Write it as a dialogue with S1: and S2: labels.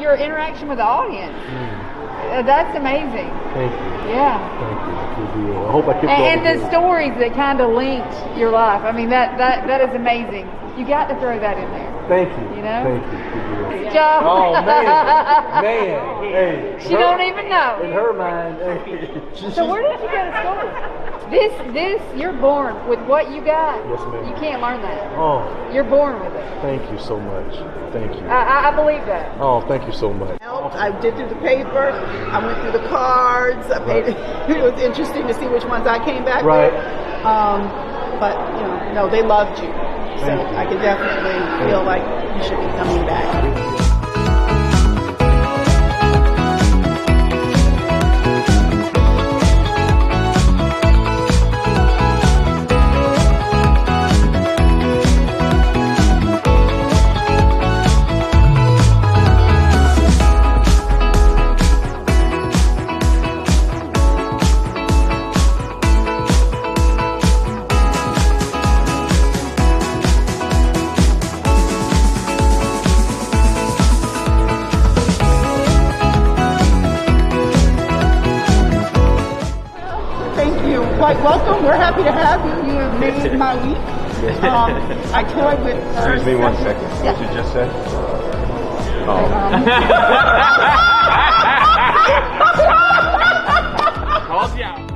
S1: your interaction with the audience. That's amazing.
S2: Thank you.
S1: Yeah.
S2: Thank you. I hope I kept
S1: And the stories that kind of linked your life. I mean, that is amazing. You got to throw that in there.
S2: Thank you.
S1: You know?
S2: Thank you.
S1: Good job.
S2: Oh, man. Hey.
S1: She don't even know.
S2: In her mind. Hey.
S1: So where did you go to school? This, you're born with what you got.
S2: Yes, ma'am.
S1: You can't learn that.
S2: Oh.
S1: You're born with it.
S2: Thank you so much. Thank you.
S1: I believe that.
S2: Oh, thank you so much.
S3: I did through the paper. I went through the cards. I made it. It was interesting to see which ones I came back with. But no, they loved you. So I can definitely feel like you should be coming back. Welcome. We're happy to have you. You have made my week. I toured with.
S4: Excuse me 1 second.
S3: Yeah.
S4: What did you just say?
S3: Oh.
S4: Called you out.